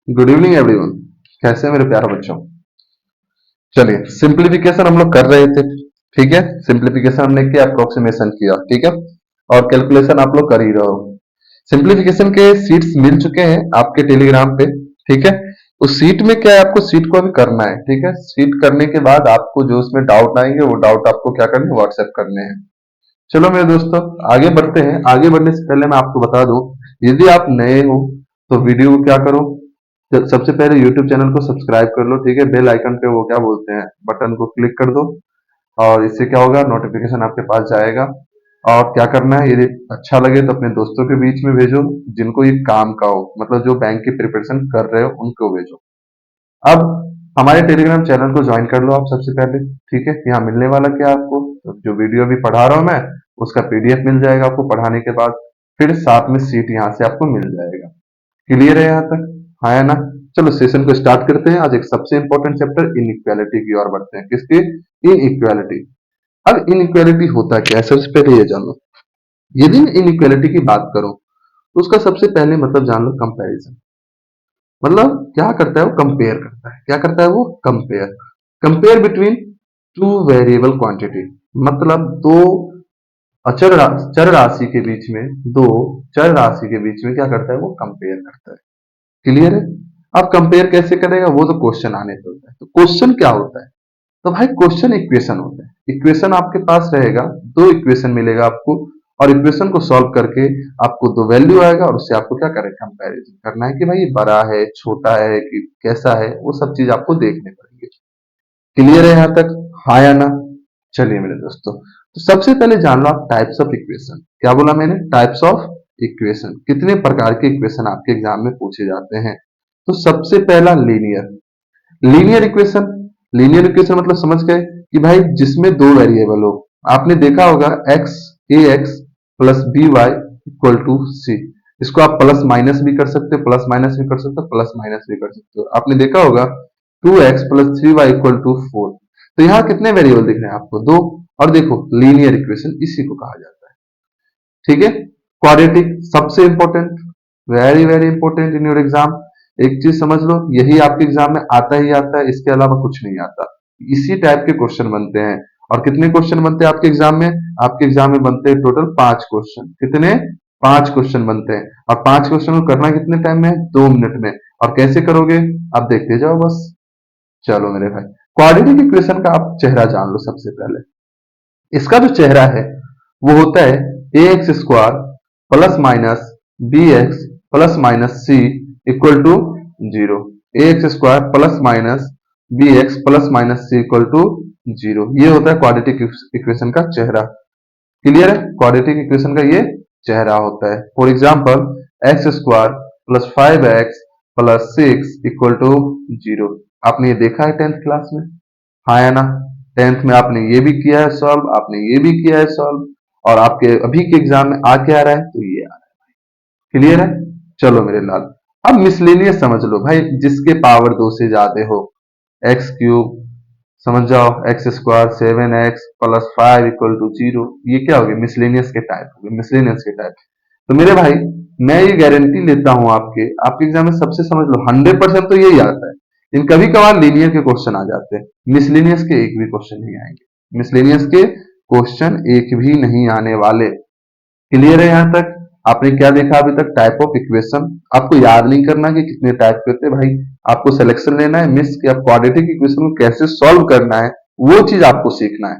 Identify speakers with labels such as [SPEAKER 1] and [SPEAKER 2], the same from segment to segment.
[SPEAKER 1] Good evening everyone. कैसे हैं मेरे प्यारे बच्चों? चलिए, सिंप्लीफिकेशन हम लोग कर रहे थे। ठीक है, सिंप्लीफिकेशन हमने किया, अप्रोक्सीमेशन किया। ठीक है, और कैलकुलेशन आप लोग कर ही रहे हो। सिंप्लीफिकेशन के सीट्स मिल चुके हैं आपके टेलीग्राम पे। ठीक है, उस सीट में क्या है, आपको सीट को अभी करना है। ठीक है, सीट करने के बाद आपको जो उसमें डाउट आएंगे वो डाउट आपको क्या करने, व्हाट्सएप करने हैं। चलो मेरे दोस्तों, आगे बढ़ते हैं। आगे बढ़ने से पहले मैं आपको बता दूं, यदि आप नए हो तो वीडियो को क्या करो, सबसे पहले YouTube चैनल को सब्सक्राइब कर लो। ठीक है, बेल आइकन पे वो क्या बोलते हैं, बटन को क्लिक कर दो, और इससे क्या होगा, नोटिफिकेशन आपके पास जाएगा। और क्या करना है, यदि अच्छा लगे तो अपने दोस्तों के बीच में भेजो, जिनको ये काम का हो, मतलब जो बैंक की प्रिपरेशन कर रहे हो उनको भेजो। अब हमारे टेलीग्राम चैनल को ज्वाइन कर लो आप सबसे पहले। ठीक है, यहाँ मिलने वाला क्या है आपको, तो जो वीडियो अभी पढ़ा रहा हूं मैं, उसका PDF मिल जाएगा आपको पढ़ाने के बाद। फिर साथ में सीट यहाँ से आपको मिल जाएगा। क्लियर है यहाँ तक? हाँ या ना? चलो सेशन को स्टार्ट करते हैं। आज एक सबसे इंपॉर्टेंट चैप्टर इनइक्वालिटी की ओर बढ़ते हैं। किसकी? इनइक्वालिटी। अब इनइक्वालिटी होता क्या है, सबसे पहले ये जान लो। यदि मैं इनइक्वालिटी की बात करूं तो उसका सबसे पहले मतलब जान लो, कंपैरिजन। मतलब क्या करता है वो, कंपेयर करता है। क्या करता है वो? Compare. Compare between two variable quantity. मतलब दो चर राशि के बीच में, दो चर राशि के बीच में क्या करता है वो, कंपेयर करता है। क्लियर है? अब कंपेयर कैसे करेगा, वो तो क्वेश्चन आने पे होता है। तो क्वेश्चन क्या होता है? तो भाई क्वेश्चन इक्वेशन होता है। इक्वेशन आपके पास रहेगा, दो इक्वेशन मिलेगा आपको, और इक्वेशन को सॉल्व करके आपको दो वैल्यू आएगा, और उससे आपको क्या करें, कंपैरिजन करना है कि भाई ये बड़ा है, छोटा है, कि कैसा है, वो सब चीज आपको देखने पड़ेंगे। क्लियर है यहाँ तक? हाँ या ना? चलिए मेरे दोस्तों, तो सबसे पहले जान लो आप टाइप्स ऑफ इक्वेशन। क्या बोला मैंने? Types of equation. कितने प्रकार के इक्वेशन आपके एग्जाम में पूछे जाते हैं? तो सबसे पहला linear. Linear equation. Linear equation मतलब समझ गए कि भाई जिसमें दो वेरिएबल हो। आपने देखा होगा X, A X plus B Y equal to C. इसको आप प्लस माइनस भी कर सकते हो, प्लस माइनस भी कर सकते हो, प्लस माइनस भी कर सकते हो। आपने देखा होगा 2x plus 3y equal to 4। तो यहाँ कितने वेरिएबल दिख रहे हैं आपको? दो। और देखो, लीनियर इक्वेशन इसी को कहा जाता है। ठीक है, क्वाड्रेटिक सबसे important, very very important in your exam. एक चीज समझ लो, यही आपके एग्जाम में आता ही आता है, इसके अलावा कुछ नहीं आता। इसी टाइप के क्वेश्चन बनते हैं। और कितने क्वेश्चन बनते हैं आपके एग्जाम में? आपके एग्जाम में बनते हैं टोटल 5 क्वेश्चन। कितने? 5 क्वेश्चन बनते हैं। और 5 क्वेश्चन को करना कितने टाइम में? 2 मिनट में। और कैसे करोगे, आप देखते जाओ बस। चलो मेरे भाई, क्वाड्रेटिक इक्वेशन का आप चेहरा जान लो सबसे पहले। इसका जो चेहरा है वो होता है A X square plus minus B X plus minus C equal to 0। A X square plus minus B X plus minus C equal to 0। ये होता है क्वाड्रेटिक इक्वेशन का चेहरा। क्लियर है? क्वाड्रेटिक इक्वेशन का ये चेहरा होता है। For example, x square plus 5x plus 6 equal to 0। आपने ये देखा है 10th क्लास में? हाँ या ना? 10th में आपने ये भी किया है सॉल्व, आपने ये भी किया है सॉल्व, और आपके अभी के एग्जाम में आ क्या आ रहा है, तो ये आ रहा है। क्लियर है? चलो मेरे लाल, अब मिसलेनियस समझ लो भाई, जिसके पावर 2 से ज्यादा हो। एक्स क्यूब, समझ जाओ, x square 7x plus 5 equal to 0। ये क्या हो गया, मिसलेनियस के टाइप हो गए, मिसलेनियस के टाइप। तो मेरे भाई, मैं ये गारंटी लेता हूं आपके एग्जाम में सबसे समझ लो 100% तो यही आता है। लेकिन कभी कभार लीनियर के क्वेश्चन आ जाते हैं, मिसलेनियस के एक भी क्वेश्चन नहीं आएंगे। मिसलेनियस के क्वेश्चन एक भी नहीं आने वाले। क्लियर है यहाँ तक? आपने क्या देखा अभी तक? Type of equation. आपको याद नहीं करना कि कितने टाइप के होते हैं भाई, आपको सिलेक्शन लेना है मिस कि आप क्वाड्रेटिक इक्वेशन को कैसे सॉल्व करना है, वो चीज आपको सीखना है।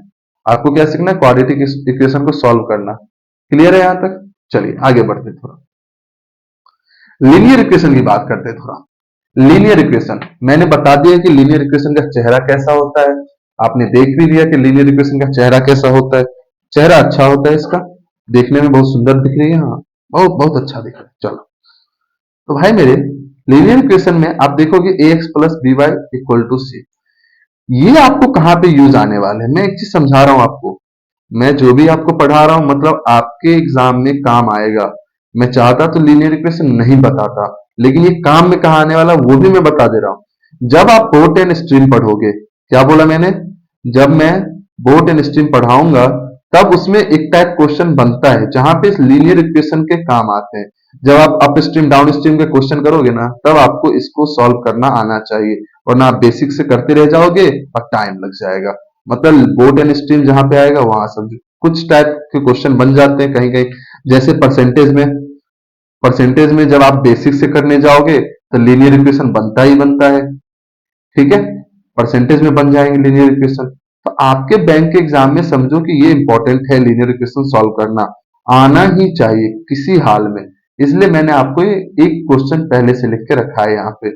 [SPEAKER 1] आपको क्या सीखना है? क्वाड्रेटिक इक्वेशन को सॉल्व करना। क्लियर है यहाँ तक? चलिए आगे बढ़ते थोड़ा, लीनियर इक्वेशन की बात करते हैं थोड़ा। लीनियर इक्वेशन मैंने बता दिया कि लीनियर इक्वेशन का चेहरा कैसा होता है। आपने देख भी लिया कि लीनियर इक्वेशन का चेहरा कैसा होता है। चेहरा अच्छा होता है इसका, देखने में बहुत सुंदर दिख रही है। हाँ, बहुत बहुत अच्छा दिख रहा है। चलो, तो भाई मेरे, लीनियर इक्वेशन में आप देखोगे A X plus B Y equal to C. ये आपको कहाँ पे यूज आने वाले हैं, मैं एक चीज समझा रहा हूं आपको। मैं जो भी आपको पढ़ा रहा हूं मतलब आपके एग्जाम में काम आएगा। मैं चाहता तो लीनियर इक्वेशन नहीं बताता, लेकिन ये काम में कहाँ आने वाला वो भी मैं बता दे रहा हूं। जब आप बोट एंड स्ट्रीम पढ़ोगे, क्या बोला मैंने? जब मैं बोट एंड स्ट्रीम पढ़ाऊंगा, तब उसमें एक टाइप क्वेश्चन बनता है जहां पे लीनियर इक्वेशन के काम आते हैं। जब आप अप स्ट्रीम डाउन स्ट्रीम के क्वेश्चन करोगे ना, तब आपको इसको सॉल्व करना आना चाहिए, वरना आप बेसिक से करते रह जाओगे और टाइम लग जाएगा। मतलब बोट एंड स्ट्रीम जहां पे आएगा वहां समझो कुछ टाइप के क्वेश्चन बन जाते हैं कहीं कहीं, जैसे परसेंटेज में जब आप बेसिक से करने जाओगे तो लीनियर इक्वेशन बनता ही बनता है, ठीक है, परसेंटेज में बन जाएंगे लीनियर इक्वेशन। तो आपके बैंक के एग्जाम में समझो कि ये इंपॉर्टेंट है, लीनियर इक्वेशन सॉल्व करना आना ही चाहिए किसी हाल में। इसलिए मैंने आपको ये एक क्वेश्चन पहले से लिख के रखा है यहाँ पे,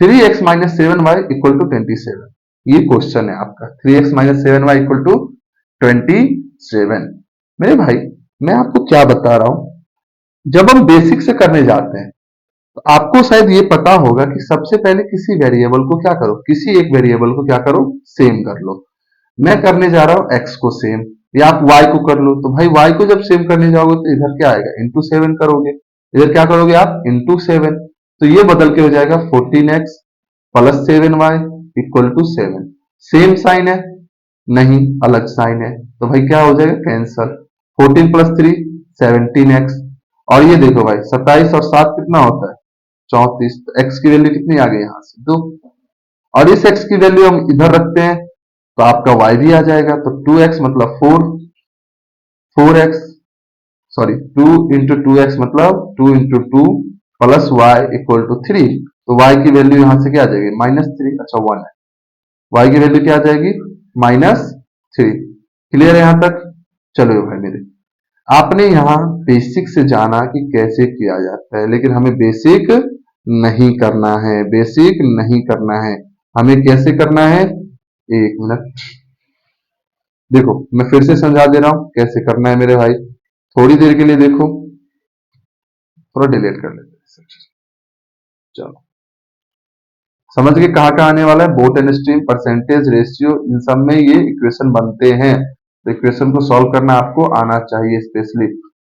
[SPEAKER 1] 3x-7y = 27, ये क्वेश्चन है आपका, 3x-7y = 27। मेरे भाई मैं आपको क्या बता रहा हूं, जब हम बेसिक से करने जाते हैं तो आपको शायद ये पता होगा कि सबसे पहले किसी वेरिएबल को क्या करो, किसी एक वेरिएबल को क्या करो, सेम कर लो। मैं करने जा रहा हूं एक्स को सेम, या आप वाई को कर लो। तो भाई वाई को जब सेम करने जाओगे तो इधर क्या आएगा, इंटू 7 करोगे, इधर क्या करोगे आप, इंटू 7। तो ये बदल के हो जाएगा 14x + 7y = 7। सेम साइन है, नहीं अलग साइन है, तो भाई क्या हो जाएगा, कैंसल। 14 + 3 17x, और ये देखो भाई 27 और 7 कितना होता है, 34। तो x की वैल्यू कितनी आ गई यहाँ से, 2। और इस x की वैल्यू हम इधर रखते हैं तो आपका y भी आ जाएगा। तो 2x मतलब 4, 4x, सॉरी 2 × 2x मतलब 2 × 2 + y = 3। तो y की वैल्यू यहां से क्या आ जाएगी, -3, अच्छा 1 है, y की वैल्यू क्या आ जाएगी, -3। क्लियर है यहां तक, चलो भाई मेरे, आपने यहां बेसिक से जाना कि कैसे किया जाता है, लेकिन हमें बेसिक नहीं करना है, बेसिक नहीं करना है, हमें कैसे करना है, एक मिनट देखो मैं फिर से समझा दे रहा हूं कैसे करना है मेरे भाई, थोड़ी देर के लिए देखो, थोड़ा डिलीट कर लेते हैं, चलो समझ के कहाँ कहाँ आने वाला है, boat and stream, percentage, ratio, इन सब में ये इक्वेशन बनते हैं। तो इक्वेशन को सॉल्व करना आपको आना चाहिए स्पेशली।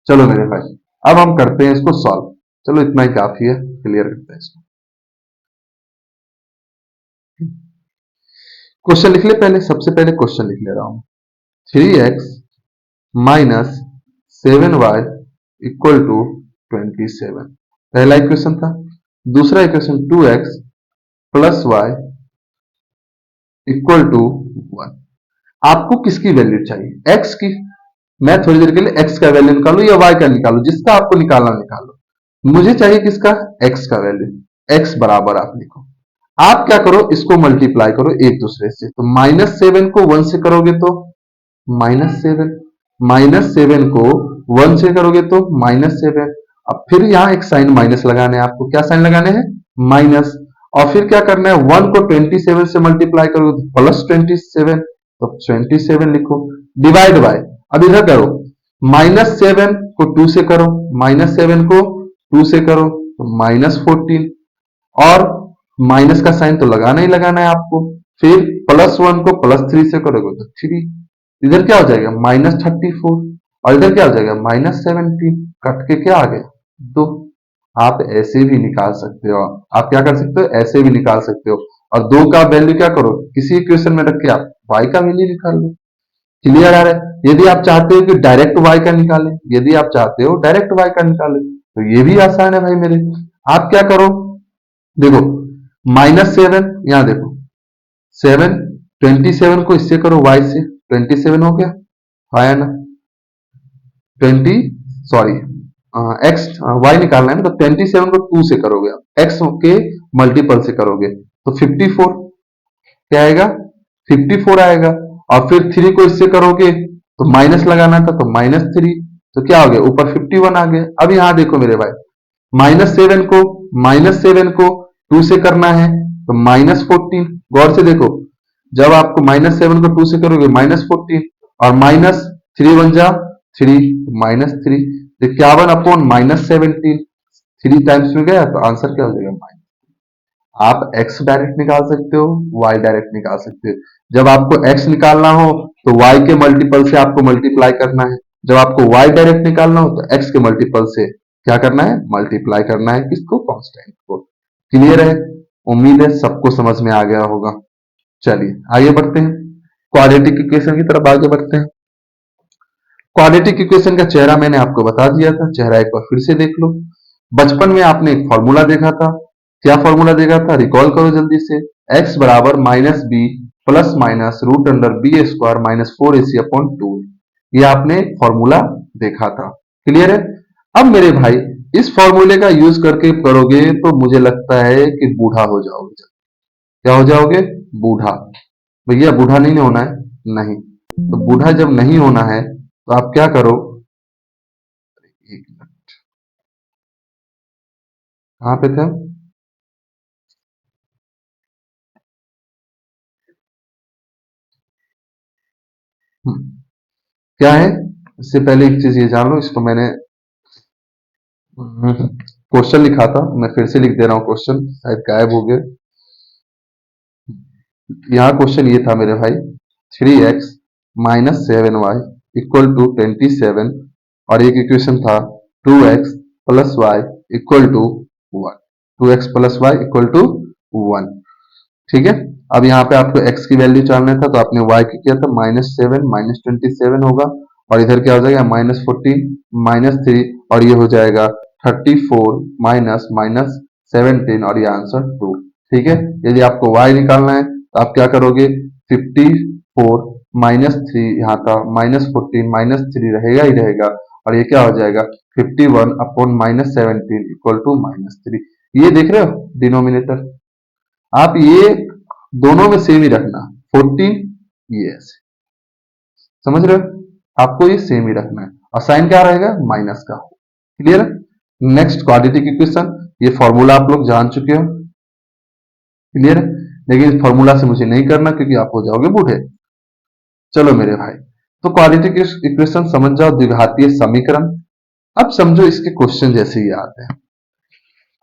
[SPEAKER 1] चलो मेरे भाई अब हम करते हैं इसको सॉल्व, चलो इतना ही काफी है, क्लियर करते हैं इसको। क्वेश्चन लिख ले, पहले सबसे पहले क्वेश्चन लिख ले रहा हूं, 3x - 7y = 27, पहला इक्वेशन था। दूसरा इक्वेशन 2x + y = 1। आपको किसकी वैल्यू चाहिए, x की। मैं थोड़ी देर के लिए x का वैल्यू निकालू या y का निकालू, जिसका आपको निकालना निकालो। मुझे चाहिए किसका, x का वैल्यू। x बराबर आप लिखो, आप क्या करो, इसको मल्टीप्लाई करो एक दूसरे से। तो -7 को 1 से करोगे तो -7, -7 को 1 से करोगे तो -7। अब फिर यहां एक साइन माइनस लगाने हैं आपको, क्या साइन लगाने हैं, माइनस। और फिर क्या करना है, 1 को 27 से मल्टीप्लाई करोगे तो +27, तो 27 लिखो, डिवाइड बाय, अब इधर करो, -7 को 2 से करो, -7 को 2 से करो तो -14, और माइनस का साइन तो लगाना ही लगाना है आपको। फिर +1 को +3 से करोगे तो 3, इधर क्या हो जाएगा, -34, और इधर क्या हो जाएगा, -17, कट के क्या आ गया, 2। आप ऐसे भी निकाल सकते हो, आप क्या कर सकते हो, ऐसे भी निकाल सकते हो। और 2 का वैल्यू क्या करो, किसी इक्वेशन में रख के आप y का वैल्यू निकाल लो। क्लियर आ रहा है। यदि आप चाहते हो कि डायरेक्ट y का निकालें, यदि आप चाहते हो डायरेक्ट y का निकालें तो ये भी आसान है भाई मेरे। आप क्या करो, देखो -7, यहां देखो 7, 27 को इससे करो y से, 27 हो गया, आया ना, 20, सॉरी एक्स वाई निकालना है ना, तो 27 को 2 से करोगे, एक्स के मल्टीपल से करोगे तो 54 क्या आएगा, 54 आएगा। और फिर 3 को इससे करोगे तो माइनस लगाना था तो -3, तो क्या हो गया, ऊपर 51 आ गया। अब यहां देखो मेरे भाई, -7 को 2 से करना है तो -14, गौर से देखो, जब आपको -7 को 2 से करोगे -14, और -3 बन जा 3, -3, 51/-17, 3 टाइम्स में गया तो आंसर क्या हो जाएगा, माइनस। आप x डायरेक्ट निकाल सकते हो, y डायरेक्ट निकाल सकते हो। जब आपको x निकालना हो तो y के मल्टीपल से आपको मल्टीप्लाई करना है, जब आपको y डायरेक्ट निकालना हो तो x के मल्टीपल से क्या करना है, मल्टीप्लाई करना है, किसको, कांस्टेंट को। क्लियर है, उम्मीद है सबको समझ में आ गया होगा। चलिए आगे बढ़ते हैं, क्वाड्रेटिक इक्वेशन की तरफ आगे बढ़ते हैं। क्वाड्रेटिक इक्वेशन का चेहरा मैंने आपको बता दिया था, चेहरा एक बार फिर से देख लो। बचपन में आपने एक फॉर्मूला देखा था, क्या फॉर्मूला देखा था, रिकॉल करो जल्दी से। x बराबर minus b plus minus root under b square minus 4ac upon 2। ये आपने फॉर्मूला देखा था, क्लियर है। अब मेरे भाई इस फॉर्मूले का यूज करके करोगे तो मुझे लगता है कि बूढ़ा हो जाओगे। क्या हो जाओगे, बूढ़ा। भैया बूढ़ा नहीं होना है, नहीं। तो बूढ़ा जब नहीं होना है तो आप क्या करो, एक मिनट, कहां पे थे हम? क्या है, इससे पहले एक चीज ये जान लो, इसको मैंने क्वेश्चन लिखा था, मैं फिर से लिख दे रहा हूँ क्वेश्चन, शायद गायब हो गए। यहाँ क्वेश्चन ये था मेरे भाई, 3x minus 7y equal to 27, और एक इक्वेशन था 2x plus y equal to 1। 2x plus y equal to 1, ठीक है। अब यहाँ पे आपको x की वैल्यू जानना था, तो आपने y की किया था -7 -27 होगा, और इधर क्या हो जाएगा -14 -3, और ये हो जाएगा 34 माइनस माइनस 17, और ये आंसर 2, ठीक है। यदि आपको y निकालना है तो आप क्या करोगे, 54 -3 यहाँ था -14 -3 रहेगा ही रहेगा, और ये क्या हो जाएगा 51 अपॉन -17 इक्वल टू -3। ये देख रहे हो डिनोमिनेटर, आप ये दोनों में सेम ही रखना, 14 ये ऐसे, समझ रहे हो, आपको ये सेम ही रखना है, और साइन क्या रहेगा, माइनस का। क्लियर। नेक्स्ट क्वाड्रेटिक इक्वेशन, ये फॉर्मूला आप लोग जान चुके हो, क्लियर है। लेकिन इस फॉर्मूला से मुझे नहीं करना क्योंकि आप हो जाओगे बूढ़े। चलो मेरे भाई, तो क्वाड्रेटिक इक्वेशन समझ जाओ, द्विघातीय समीकरण। अब समझो इसके क्वेश्चन जैसे ही आते हैं।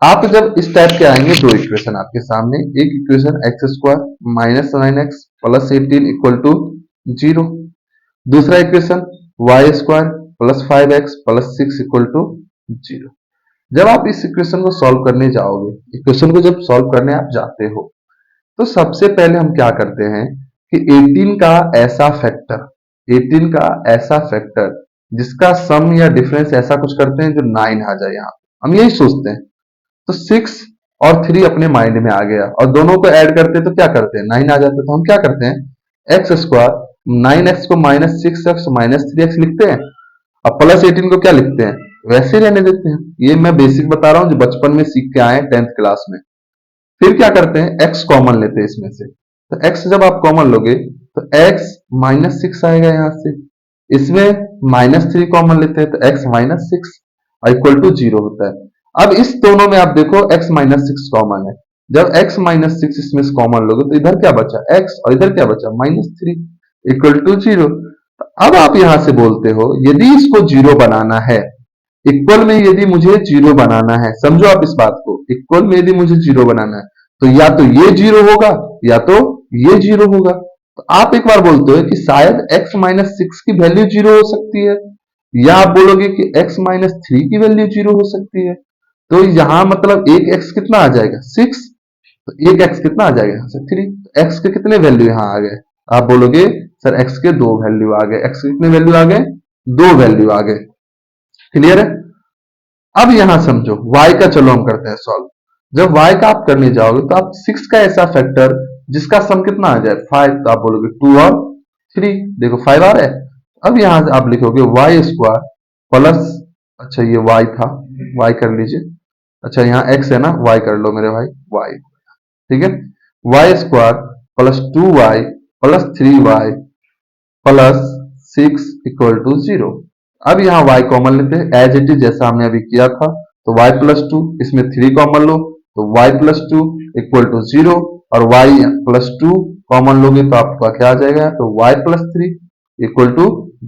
[SPEAKER 1] आप जब इस टाइप के आएंगे, दो इक्वेशन आपके सामने, एक equation x square minus 9x plus 18 equal to 0, दूसरा equation y square plus 5x plus 6 equal to 0। जब आप इस इक्वेशन को सॉल्व करने जाओगे, इक्वेशन को जब सॉल्व करने आप जाते हो, तो सबसे पहले हम क्या करते हैं कि 18 का ऐसा फैक्टर, 18 का ऐसा फैक्टर जिसका सम या डिफरेंस ऐसा कुछ करते हैं जो 9 आ जाए, यहाँ हम यही सोचते हैं। तो 6 और 3 अपने माइंड में आ गया, और दोनों को ऐड करते तो क्या करते हैं, 9 आ जाते, तो हम क्या करते हैं एक्स स्क्वायर 9x को -6x -3x लिखते हैं, अब प्लस 18 को क्या लिखते हैं, वैसे ही रहने देते हैं। ये मैं बेसिक बता रहा हूं जो बचपन में सीख के आए 10th क्लास में। फिर क्या करते हैं, x कॉमन लेते हैं इसमें से, तो x जब आप कॉमन लोगे तो x -6 आएगा यहाँ से, इसमें -3 कॉमन लेते हैं तो x -6 इक्वल टू 0 होता है। अब इस दोनों में आप देखो x -6 कॉमन है, जब x -6 इसमें से कॉमन लोगे तो इधर क्या बचा x, और इधर क्या बचा -3 इक्वल टू 0। अब आप यहां से बोलते हो यदि इसको 0 बनाना है, इक्वल में यदि मुझे 0 बनाना है, समझो आप इस बात को, इक्वल में यदि मुझे 0 बनाना है तो या तो ये 0 होगा या तो ये 0 होगा। तो आप एक बार बोलते हो कि शायद x -6 की वैल्यू 0 हो सकती है, या आप बोलोगे कि x -3 की वैल्यू 0 हो सकती है। तो यहां मतलब एक x कितना आ जाएगा 6, तो एक x कितना आ जाएगा यहाँ से 3, x के कितने वैल्यू यहाँ आ गए, आप बोलोगे सर x के 2 वैल्यू आ गए, x के कितने वैल्यू आ गए, 2 वैल्यू आ गए, क्लियर है। अब यहां समझो y का, चलो हम करते हैं सॉल्व। जब y का आप करने जाओगे तो आप 6 का ऐसा फैक्टर जिसका सम कितना आ जाए 5, तो आप बोलोगे 2 और 3, देखो 5 आ रहा है। अब यहां से आप लिखोगे y स्क्वायर प्लस, अच्छा ये y था, y कर लीजिए, अच्छा यहाँ x है ना, y कर लो मेरे भाई, y, ठीक है, y square plus 2y plus 3y plus 6 equal to 0। अब यहाँ y कॉमन लेते हैं एज इट इज जैसा हमने अभी किया था, तो y प्लस 2, इसमें 3 कॉमन लो तो y प्लस 2 इक्वल टू 0, और y प्लस 2 कॉमन लोगे तो आपका क्या आ जाएगा, तो y प्लस 3 इक्वल टू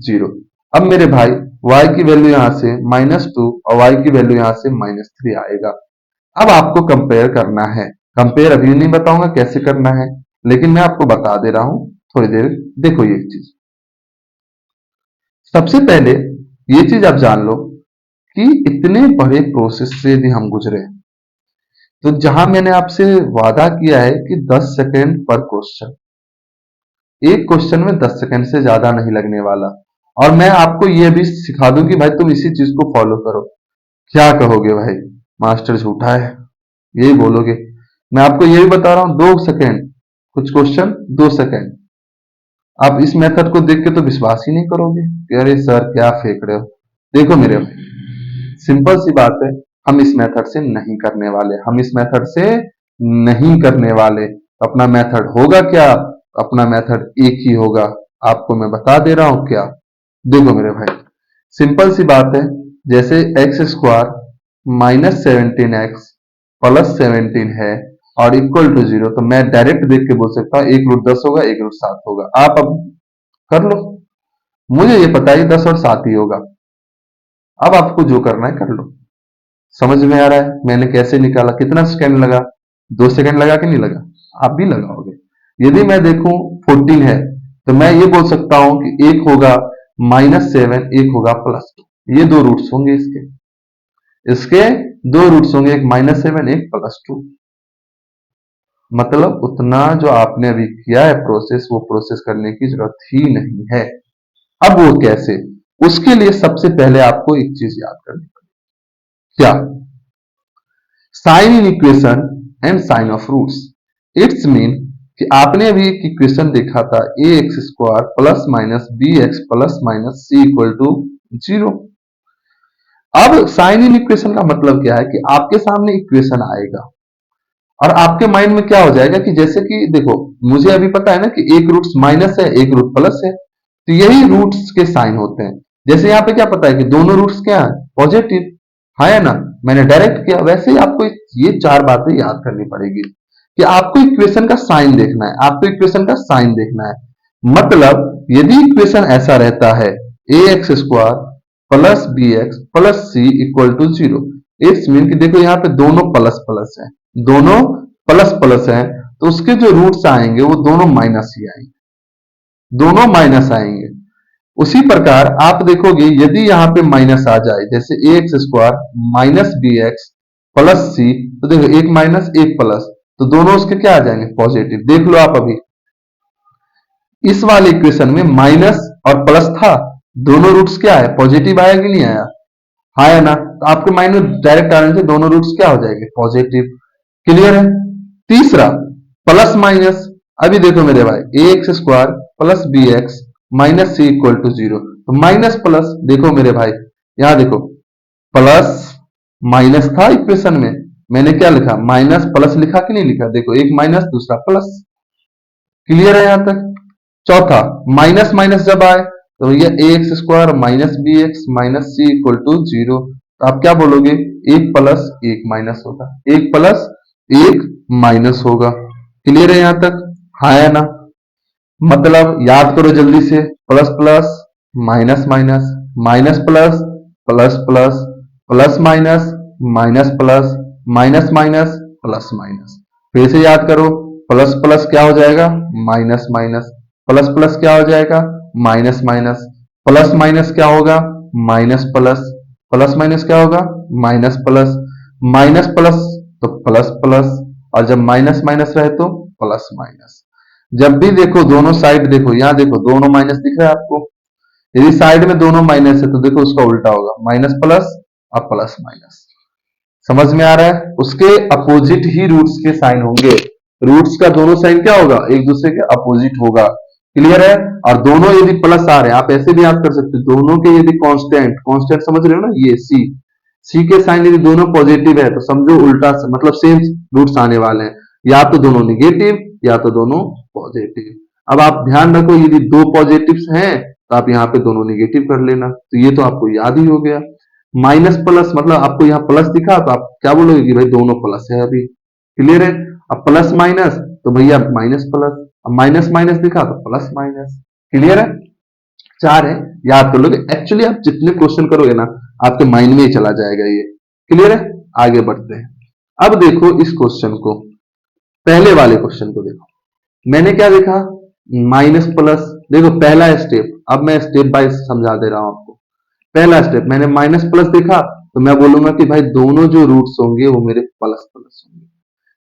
[SPEAKER 1] 0। अब मेरे भाई y की वैल्यू यहाँ से -2 और y की वैल्यू यहाँ से -3 आएगा। अब आपको कंपेयर करना है, कंपेयर अभी नहीं बताऊंगा कैसे करना है, लेकिन मैं आपको बता दे रहा हूं थोड़ी देर। देखो ये चीज, सबसे पहले ये चीज आप जान लो कि इतने बड़े प्रोसेस से यदि हम गुजरे, तो जहां मैंने आपसे वादा किया है कि 10 सेकेंड पर क्वेश्चन, एक क्वेश्चन में 10 सेकेंड से ज्यादा नहीं लगने वाला, और मैं आपको ये भी सिखा दूं कि भाई तुम इसी चीज को फॉलो करो, क्या कहोगे भाई, मास्टर झूठा है, यही बोलोगे। मैं आपको यही बता रहा हूं, 2 सेकेंड, कुछ क्वेश्चन 2 सेकेंड, आप इस मेथड को देख के तो विश्वास ही नहीं करोगे कि अरे सर क्या फेंक रहे हो। देखो मेरे भाई, सिंपल सी बात है, हम इस मेथड से नहीं करने वाले, हम इस मेथड से नहीं करने वाले। अपना मेथड होगा क्या? अपना मेथड एक ही होगा, आपको मैं बता दे रहा हूं क्या। देखो मेरे भाई, सिंपल सी बात है, जैसे एक्स स्क्वायर -17x प्लस 17 है और इक्वल टू 0, तो मैं डायरेक्ट देख के बोल सकता हूँ 1 रूट 10 होगा, 1 रूट 7 होगा। आप अब कर लो, मुझे ये पता है 10 और 7 ही होगा। अब आपको जो करना है कर लो। समझ में आ रहा है मैंने कैसे निकाला? कितना सेकंड लगा? 2 सेकंड लगा कि नहीं लगा? आप भी लगाओगे। यदि मैं देखूं 14 है, तो मैं ये बोल सकता हूं कि एक होगा -7, एक होगा +2। ये 2 रूट्स होंगे इसके, इसके 2 रूट्स होंगे, एक -7, एक +2। मतलब उतना जो आपने अभी किया है प्रोसेस, वो प्रोसेस करने की जरूरत ही नहीं है। अब वो कैसे? उसके लिए सबसे पहले आपको एक चीज याद करनी पड़ेगी। क्या? Sign in equation and sign of roots. It's mean कि आपने अभी एक इक्वेशन देखा था, A X square plus minus B X plus minus C equal to 0। अब साइन इन इक्वेशन का मतलब क्या है कि आपके सामने इक्वेशन आएगा और आपके माइंड में क्या हो जाएगा कि जैसे कि देखो, मुझे अभी पता है ना कि एक रूट माइनस है, एक रूट प्लस है, तो यही रूट्स के साइन होते हैं। जैसे यहाँ पे क्या पता है कि दोनों रूट्स क्या है? पॉजिटिव, हाँ या ना? मैंने डायरेक्ट किया। वैसे ही आपको ये 4 बातें याद करनी पड़ेगी कि आपको इक्वेशन का साइन देखना है, आपको इक्वेशन का साइन देखना है। मतलब यदि इक्वेशन ऐसा रहता है, A X square plus B X plus C equal to 0, it's mean कि देखो यहाँ पे दोनों प्लस प्लस है, दोनों प्लस प्लस है, तो उसके जो रूट्स आएंगे वो दोनों माइनस ही आएंगे, दोनों माइनस आएंगे। उसी प्रकार आप देखोगे यदि यहाँ पे माइनस आ जाए, जैसे A X square minus B X plus C, तो देखो एक माइनस एक प्लस, तो दोनों उसके क्या आ जाएंगे? पॉजिटिव। देख लो आप अभी इस वाले इक्वेशन में माइनस और प्लस था, दोनों रूट्स क्या है? पॉजिटिव आया कि नहीं आया? हाँ या ना? तो आपके माइंड में डायरेक्ट आने से दोनों रूट्स क्या हो जाएंगे? पॉजिटिव। क्लियर है? तीसरा, प्लस माइनस। अभी देखो मेरे भाई, A X square plus B X minus C equal to 0, तो माइनस प्लस, देखो मेरे भाई यहां देखो, प्लस माइनस था इक्वेशन में, मैंने क्या लिखा? माइनस प्लस लिखा कि नहीं लिखा? देखो एक माइनस दूसरा प्लस। क्लियर है यहां तक? चौथा, माइनस माइनस जब आए तो भैया A X square minus B X minus C equal to 0, तो आप क्या बोलोगे? एक प्लस एक माइनस होगा, एक प्लस एक माइनस होगा। क्लियर है यहां तक? हाँ या ना? मतलब याद करो जल्दी से, plus plus minus minus, minus plus plus plus, plus minus minus plus, minus minus plus minus. फिर से याद करो, प्लस प्लस क्या हो जाएगा? माइनस माइनस, प्लस प्लस क्या हो जाएगा? माइनस माइनस, प्लस माइनस क्या होगा? माइनस प्लस, प्लस माइनस क्या होगा? माइनस प्लस, माइनस प्लस तो प्लस प्लस, और जब माइनस माइनस रहे तो प्लस माइनस। जब भी देखो दोनों साइड देखो, यहां देखो दोनों माइनस दिख रहा है आपको, यदि साइड में दोनों माइनस है तो देखो उसका उल्टा होगा, माइनस प्लस और प्लस माइनस। समझ में आ रहा है? उसके अपोजिट ही रूट्स के साइन होंगे, रूट्स का दोनों साइन क्या होगा? एक दूसरे के अपोजिट होगा। क्लियर है? और दोनों यदि प्लस आ रहे हैं, आप ऐसे भी याद कर सकते हो, दोनों के यदि कांस्टेंट, कांस्टेंट समझ रहे हो ना, ये सी, सी के साइन यदि दोनों पॉजिटिव है तो समझो उल्टा, मतलब सेम रूट्स आने वाले हैं, या तो दोनों निगेटिव या तो दोनों पॉजिटिव। अब आप ध्यान रखो, यदि दो पॉजिटिव्स हैं तो आप यहाँ पे दोनों निगेटिव कर लेना, तो ये तो आपको याद ही हो गया। माइनस प्लस मतलब आपको यहाँ प्लस दिखा तो आप क्या बोलोगे कि भाई दोनों प्लस है अभी। क्लियर है? अब प्लस माइनस तो भैया माइनस प्लस, अब माइनस माइनस दिखा तो प्लस माइनस। क्लियर है? 4 है, याद कर लोगे। एक्चुअली आप जितने क्वेश्चन करोगे ना, आपके माइंड में ही चला जाएगा ये। क्लियर है? आगे बढ़ते हैं। अब देखो इस क्वेश्चन को, पहले वाले क्वेश्चन को देखो, मैंने क्या देखा? Minus plus. देखो पहला स्टेप, अब मैं स्टेप बाय समझा दे रहा हूं आपको। पहला स्टेप, मैंने माइनस प्लस देखा तो मैं बोलूंगा कि भाई दोनों जो रूट्स होंगे वो मेरे प्लस प्लस होंगे।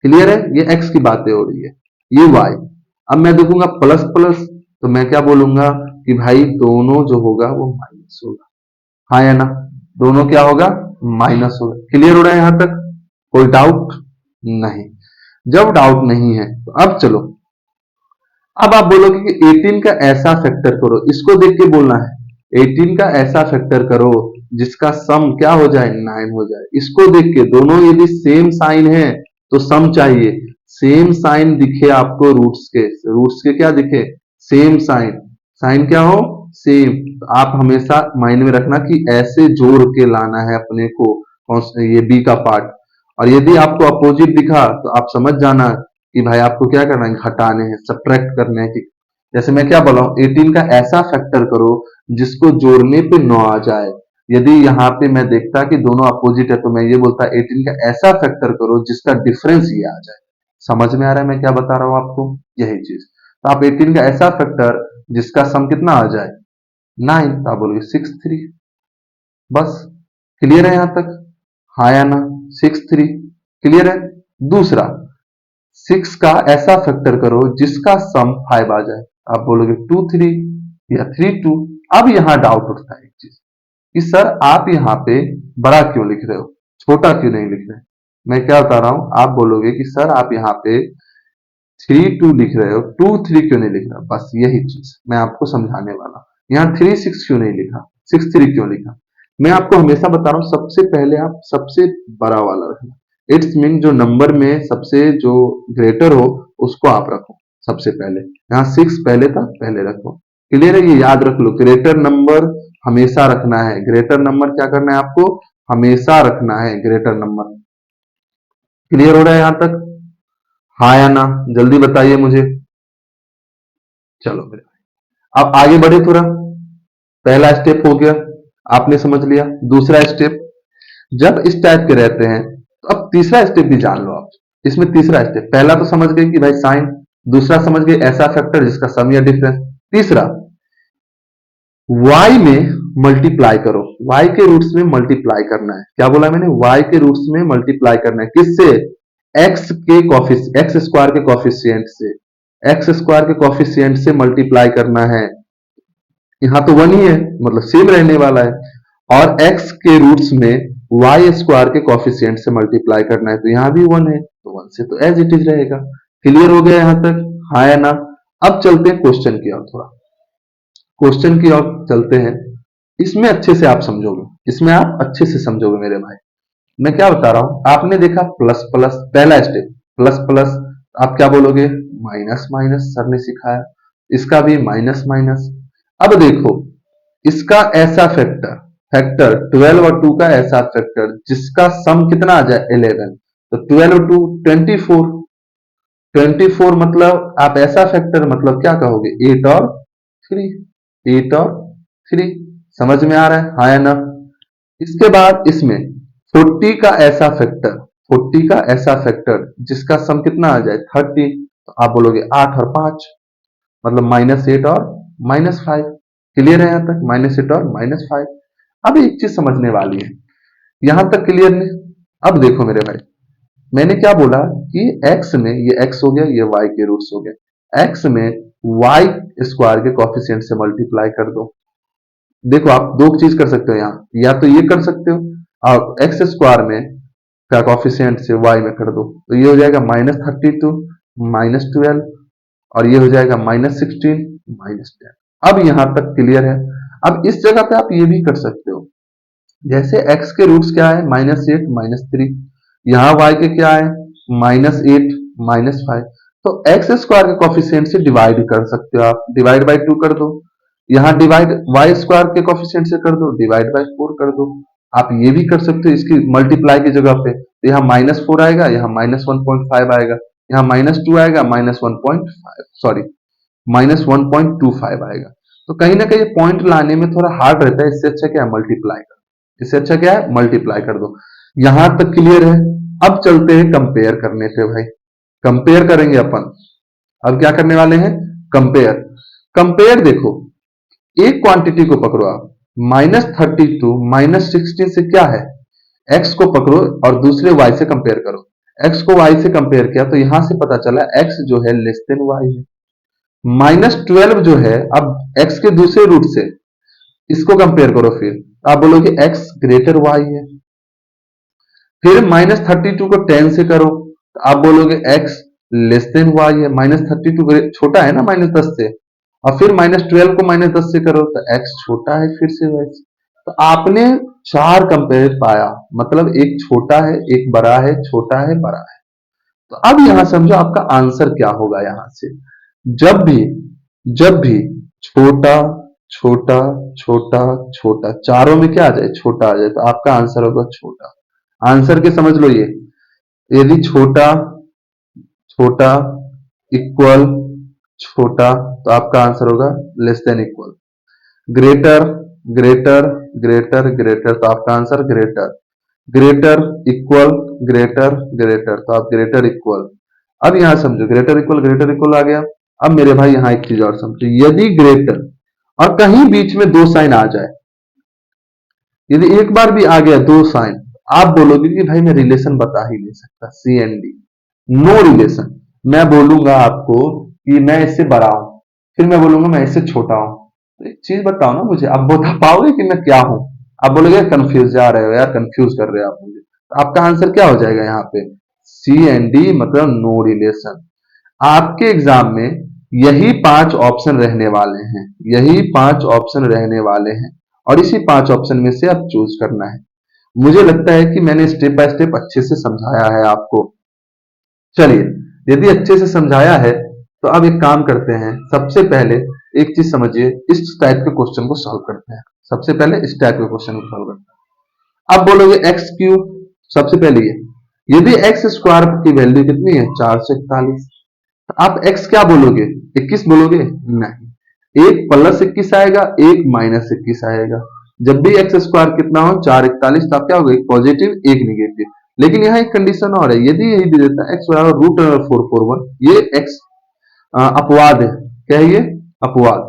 [SPEAKER 1] क्लियर है? ये एक्स की बातें हो रही है, ये वाई। अब मैं देखूंगा प्लस प्लस तो मैं क्या बोलूंगा कि भाई दोनों जो होगा वो माइनस होगा। हाँ या ना? दोनों क्या होगा? माइनस होगा। क्लियर हो रहा है यहां तक? कोई डाउट नहीं? जब डाउट नहीं है तो अब चलो, अब आप बोलोगे कि 18 का ऐसा फैक्टर करो, इसको देख के बोलना है 18 का ऐसा फैक्टर करो जिसका सम क्या हो जाए 9 हो जाए। इसको देख के, दोनों यदि सेम साइन है तो सम चाहिए, सेम साइन दिखे आपको रूट्स के क्या दिखे, सेम साइन, साइन क्या हो सेम। तो आप हमेशा माइंड में रखना कि ऐसे जोड़ के लाना है अपने को ये बी का पार्ट। और यदि आपको अपोजिट दिखा तो आप समझ जाना कि भाई आपको क्या करना है, घटाने हैं, सब्ट्रैक्ट करने हैं। कि जैसे मैं क्या बोला हूं, 18 का ऐसा फैक्टर करो जिसको जोड़ने पे 9 आ जाए। यदि यहाँ पे मैं देखता कि दोनों अपोजिट है तो मैं ये बोलता 18 का ऐसा फैक्टर करो जिसका डिफरेंस ये आ जाए। समझ में आ रहा है मैं क्या बता रहा हूं आपको, यही चीज। तो आप 18 का ऐसा फैक्टर जिसका सम कितना आ जाए 9, तो आप बोलोगे 6 3। बस, क्लियर है यहां तक, हाँ या ना? 6 3 क्लियर है। दूसरा, 6 का ऐसा फैक्टर करो जिसका सम 5 आ जाए। आप बोलोगे 2 3 या 3 2। अब यहां डाउट उठता है एक चीज कि सर आप यहाँ पे बड़ा क्यों लिख रहे हो, छोटा क्यों नहीं लिख रहे? मैं क्या बता रहा हूं, आप बोलोगे कि सर आप यहाँ पे 3 2 लिख रहे हो, 2 3 क्यों नहीं लिख रहा? बस यही चीज मैं आपको समझाने वाला। यहाँ 3 6 क्यों नहीं लिखा, 6 3 क्यों लिखा? मैं आपको हमेशा बता रहा हूँ सबसे पहले आप सबसे बड़ा वाला रखना। इट्स मीन जो नंबर में सबसे जो ग्रेटर हो उसको आप रखो सबसे पहले। यहाँ 6 पहले था, पहले रखो। क्लियर है, ये याद रख लो, ग्रेटर नंबर हमेशा रखना है। ग्रेटर नंबर क्या करना है आपको, हमेशा रखना है ग्रेटर नंबर। क्लियर हो रहा है यहां तक, हाँ या ना? जल्दी बताइए मुझे। चलो मेरे भाई, अब आगे बढ़े थोड़ा। पहला स्टेप हो गया, आपने समझ लिया। दूसरा स्टेप, जब इस टाइप के रहते हैं तो अब तीसरा स्टेप भी जान लो आप। इसमें तीसरा स्टेप, पहला तो समझ गए कि भाई साइन, दूसरा समझ गए ऐसा फैक्टर जिसका सम या डिफरेंस। तीसरा, y में मल्टीप्लाई करो, y के रूट्स में मल्टीप्लाई करना है। क्या बोला मैंने, y के रूट्स में मल्टीप्लाई करना है किससे, x के कॉफिशिएंट, एक्स स्क्वायर के कॉफिशिएंट से, एक्स स्क्वायर के कॉफिशिएंट से मल्टीप्लाई करना है। यहाँ तो 1 ही है मतलब सेम रहने वाला है। और x के रूट्स में y स्क्वायर के कॉफिशिएंट से मल्टीप्लाई करना है, तो यहाँ भी 1 है तो 1 से तो एज इट इज रहेगा। क्लियर हो गया यहाँ तक, हाँ या ना? अब चलते हैं क्वेश्चन की ओर, थोड़ा क्वेश्चन की ओर चलते हैं। इसमें अच्छे से आप समझोगे, इसमें आप अच्छे से समझोगे मेरे भाई। मैं क्या बता रहा हूं, आपने देखा प्लस प्लस, पहला स्टेप प्लस प्लस, आप क्या बोलोगे माइनस माइनस, सर ने सिखाया। इसका भी माइनस माइनस। अब देखो, इसका ऐसा फैक्टर, फैक्टर 12 और 2 का ऐसा फैक्टर जिसका सम कितना आ जाए 11, तो 12 और 2 24। 24 मतलब आप ऐसा फैक्टर मतलब क्या कहोगे 8 और 3, 8 और 3। समझ में आ रहा है, हाँ या ना? इसके बाद इसमें 40 का ऐसा फैक्टर, 40 का ऐसा फैक्टर जिसका सम कितना आ जाए 30, तो आप बोलोगे 8 और 5 मतलब -8 और -5। क्लियर है यहाँ तक, -8 और -5। अब एक चीज समझने वाली है, यहां तक क्लियर नहीं? अब देखो मेरे भाई, मैंने क्या बोला कि x में, ये x हो गया, ये y के रूट्स हो गए, x में y स्क्वायर के कॉफिशिएंट से मल्टीप्लाई कर दो। देखो आप दो चीज कर सकते हो यहाँ, या तो ये कर सकते हो और एक्स स्क्वायर में का कॉफिशिएंट से y में कर दो, तो ये हो जाएगा -32 -12, और ये हो जाएगा -16 -10। अब यहां तक क्लियर है। अब इस जगह पे आप ये भी कर सकते हो, जैसे x के रूट्स क्या है -8 -3, यहाँ y के क्या है -8 -5, तो एक्स स्क्वायर के कॉफिशिएंट से डिवाइड कर सकते हो आप, डिवाइड बाई 2 कर दो। यहाँ डिवाइड वाई स्क्वायर के कॉफिशिएंट से कर दो, डिवाइड बाई 4 कर दो। आप ये भी कर सकते हो इसकी मल्टीप्लाई की जगह पे, तो यहाँ -4 आएगा, यहाँ -1.5 आएगा, यहाँ -2 आएगा, -1.5 सॉरी -1.25 आएगा। तो कहीं ना कहीं पॉइंट लाने में थोड़ा हार्ड रहता है, इससे अच्छा क्या है मल्टीप्लाई कर, इससे अच्छा क्या है मल्टीप्लाई कर दो। यहां तक क्लियर है। अब चलते हैं कंपेयर करने पे भाई, कंपेयर करेंगे अपन। अब क्या करने वाले हैं, कंपेयर। कंपेयर देखो, एक क्वांटिटी को पकड़ो आप, -32 -16 से क्या है, x को पकड़ो और दूसरे y से कंपेयर करो। x को y से कंपेयर किया तो यहां से पता चला x जो है लेस देन y है। -12 जो है, अब x के दूसरे रूट से इसको कंपेयर करो, फिर आप बोलोगे x ग्रेटर y है। फिर -32 को 10 से करो तो आप बोलोगे x लेस देन वाई है, -32 छोटा है ना -10 से। और फिर -12 को -10 से करो तो x छोटा है फिर से y से। तो आपने चार कंपेयर पाया, मतलब एक छोटा है, एक बड़ा है, छोटा है, बड़ा है। तो अब यहां समझो आपका आंसर क्या होगा। यहां से जब भी छोटा छोटा छोटा छोटा चारों में क्या आ जाए, छोटा आ जाए, तो आपका आंसर होगा छोटा। आंसर के समझ लो ये, यदि छोटा छोटा इक्वल छोटा तो आपका आंसर होगा less than equal. Greater greater greater greater तो आपका answer greater. Greater equal greater greater तो आप ग्रेटर इक्वल। अब यहां समझो ग्रेटर इक्वल आ गया। अब मेरे भाई यहां एक चीज और समझो, यदि ग्रेटर और कहीं बीच में दो साइन आ जाए, यदि एक बार भी आ गया दो साइन, आप बोलोगे कि भाई मैं रिलेशन बता ही नहीं सकता, सी एंड डी, नो रिलेशन। मैं बोलूंगा आपको कि मैं इससे बड़ा हूं, फिर मैं बोलूंगा मैं इससे छोटा हूं, तो एक चीज बताओ ना मुझे, आप बता पाओगे कि मैं क्या हूं? आप बोलोगे कंफ्यूज जा रहे हो यार, कंफ्यूज कर रहे हो आप मुझे। तो आपका आंसर क्या हो जाएगा यहाँ पे, सी एंड डी मतलब नो रिलेशन। आपके एग्जाम में यही पांच ऑप्शन रहने वाले हैं, यही पांच ऑप्शन रहने वाले हैं, और इसी पांच ऑप्शन में से आप चूज करना है। मुझे लगता है कि मैंने स्टेप बाय स्टेप अच्छे से समझाया है आपको। चलिए, यदि अच्छे से समझाया है तो अब एक काम करते हैं, सबसे पहले एक चीज समझिए, इस टाइप के क्वेश्चन को सॉल्व करते हैं। सबसे पहले इस टाइप के क्वेश्चन को सॉल्व करते हैं। अब बोलोगे एक्स क्यूब, सबसे पहले ये, यदि एक्स स्क्वायर की वैल्यू कितनी है 441, तो आप एक्स क्या बोलोगे, 21 बोलोगे? नहीं, एक +21 आएगा, एक -21 आएगा। जब भी एक्स स्क्वायर कितना हो 441, तो आप क्या होगा, एक पॉजिटिव एक निगेटिव। लेकिन यहाँ एक कंडीशन और है, यदि यही दे देता है एक्स बराबर √441, ये एक्स अपवाद है। क्या है ये, अपवाद।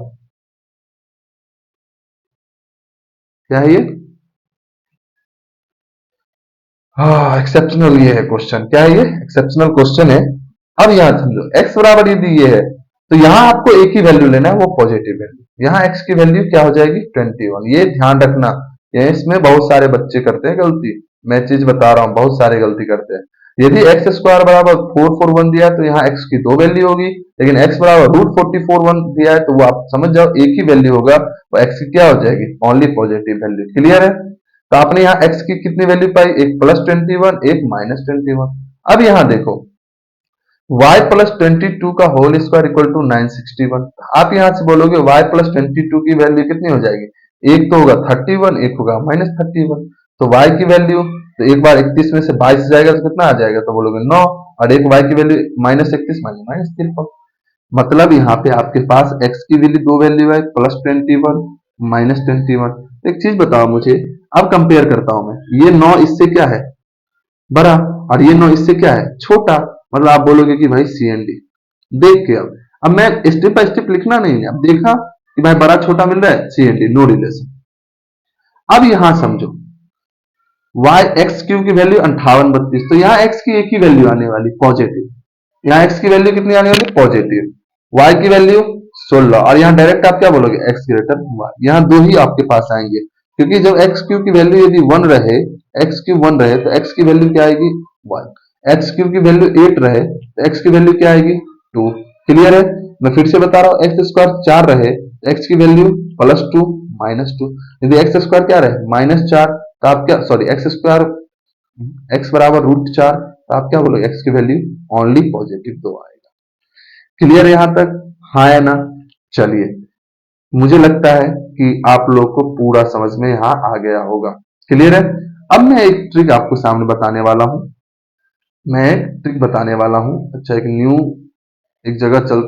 [SPEAKER 1] क्या है ये, हाँ एक्सेप्शनल ये है क्वेश्चन। क्या है ये, एक्सेप्शनल क्वेश्चन है। अब यहां समझो, x बराबर यदि ये है तो यहां आपको एक ही वैल्यू लेना है, वो पॉजिटिव वैल्यू। यहाँ x की वैल्यू क्या हो जाएगी 21, ये ध्यान रखना। ये इसमें बहुत सारे बच्चे करते हैं गलती, मैं चीज बता रहा हूँ, बहुत सारे गलती करते हैं। यदि एक्स स्क्वायर बराबर 441 दिया है तो यहाँ x की दो वैल्यू होगी, लेकिन x बराबर √441 दिया है तो वो आप समझ जाओ एक ही वैल्यू होगा, वो x की क्या हो जाएगी, ओनली पॉजिटिव वैल्यू। क्लियर है? तो आपने यहाँ x की कितनी वैल्यू पाई, एक +21 एक -21। अब यहाँ देखो, y +22 का होल स्क्वायर इक्वल टू 961। आप यहां से बोलोगे y +22 की वैल्यू कितनी हो जाएगी, एक तो होगा 31, एक होगा -31। तो y की वैल्यू, तो एक बार 31 में से 22 जाएगा तो कितना आ जाएगा, तो बोलोगे 9, और एक y की वैल्यू -31 -53। मतलब यहाँ पे आपके पास x की वैल्यू दो वैल्यू है, +21 -21। एक चीज बताओ मुझे, अब कंपेयर करता हूं मैं, ये 9 इससे क्या है, बड़ा, और ये 9 इससे क्या है, छोटा। मतलब आप बोलोगे कि भाई सी एंड डी। देख के अब मैं स्टेप बाय स्टेप लिखना नहीं है, अब देखा कि भाई बड़ा छोटा मिल रहा है, सी एंड डी नो रिलेशन। अब यहां समझो, y एक्स क्यूब की वैल्यू 5832, तो यहाँ x की एक ही वैल्यू आने वाली पॉजिटिव। यहाँ x की वैल्यू कितनी आने वाली, पॉजिटिव। y की वैल्यू 16, और यहाँ डायरेक्ट आप क्या बोलोगे, x ग्रेटर y। यहाँ दो ही आपके पास आएंगे, क्योंकि जब x क्यूब की वैल्यू यदि 1 रहे, x क्यूब 1 रहे तो x की वैल्यू क्या आएगी 1, x क्यूब की वैल्यू 8 रहे तो x की वैल्यू क्या आएगी 2। क्लियर है? मैं फिर से बता रहा हूँ, एक्स स्क्वायर 4 रहे तो x की वैल्यू +2 -2। यदि एक्स स्क्वायर क्या रहे -4, तो आप क्या, सॉरी एक्स स्क्वायर x बराबर √4, तो आप क्या बोलोगे, x की वैल्यू ओनली पॉजिटिव 2 आएगा। क्लियर है यहां तक, हाँ या ना? चलिए, मुझे लगता है कि आप लोग को पूरा समझ में यहाँ आ गया होगा। क्लियर है? अब मैं एक ट्रिक आपको सामने बताने वाला हूं, मैं एक ट्रिक बताने वाला हूं। अच्छा, एक न्यू, एक जगह चल,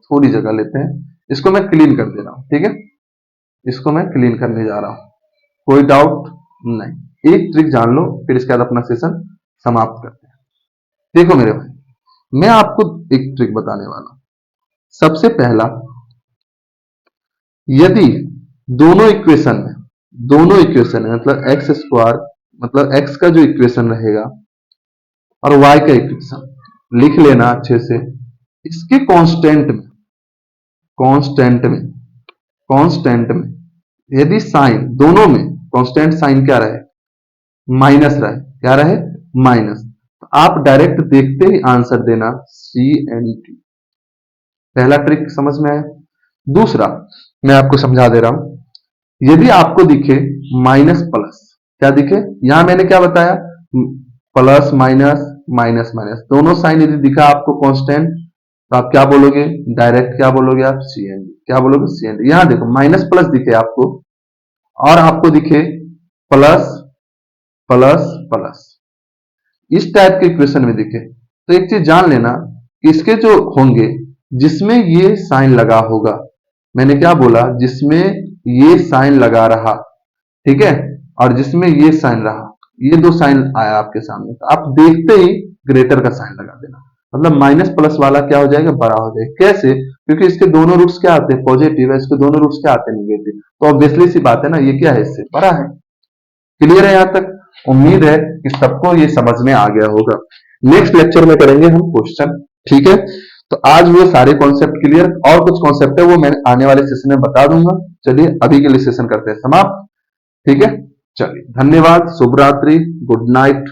[SPEAKER 1] थोड़ी जगह लेते हैं, इसको मैं क्लीन कर दे रहा हूं, ठीक है? इसको मैं क्लीन करने जा रहा हूं, कोई डाउट नहीं। एक ट्रिक जान लो, फिर इसके बाद अपना सेशन समाप्त करते हैं। देखो मेरे भाई, मैं आपको एक ट्रिक बताने वाला हूं। सबसे पहला, यदि दोनों इक्वेशन है, मतलब एक्स स्क्वायर, मतलब एक्स का जो इक्वेशन रहेगा और वाई का इक्वेशन लिख लेना अच्छे से। इसके कांस्टेंट में यदि साइन दोनों में कांस्टेंट साइन क्या रहे, माइनस रहे, क्या रहे, माइनस। आप डायरेक्ट देखते ही आंसर देना CNT। पहला ट्रिक समझ में आया। दूसरा मैं आपको समझा दे रहा हूं, यदि आपको दिखे माइनस प्लस, क्या दिखे, यहां मैंने क्या बताया, प्लस माइनस माइनस माइनस दोनों साइन यदि दिखा आपको कांस्टेंट, तो आप क्या बोलोगे, डायरेक्ट क्या बोलोगे आप, CNT। क्या बोलोगे, CNT। यहां देखो माइनस प्लस दिखे आपको और आपको दिखे प्लस प्लस प्लस, इस टाइप के इक्वेशन में दिखे, तो एक चीज जान लेना, इसके जो होंगे जिसमें ये साइन लगा होगा, मैंने क्या बोला, जिसमें ये साइन लगा रहा, ठीक है, और जिसमें ये साइन रहा, ये दो साइन आया आपके सामने, तो आप देखते ही ग्रेटर का साइन लगा देना, मतलब माइनस प्लस वाला क्या हो जाएगा, बड़ा हो जाएगा। कैसे, क्योंकि इसके दोनों रूट्स क्या आते हैं, पॉजिटिव है, इसके दोनों रूट्स क्या आते हैं, निगेटिव, तो ऑब्वियसली सी बात है ना, ये क्या है, इससे बड़ा है। क्लियर है यहां तक, उम्मीद है कि सबको ये समझ में आ गया होगा। नेक्स्ट लेक्चर में करेंगे हम क्वेश्चन, ठीक है। तो आज वो सारे कॉन्सेप्ट क्लियर, और कुछ कॉन्सेप्ट है वो मैं आने वाले सेशन में बता दूंगा। चलिए अभी के लिए सेशन करते हैं समाप्त, ठीक है। चलिए धन्यवाद, शुभ रात्रि, गुड नाइट।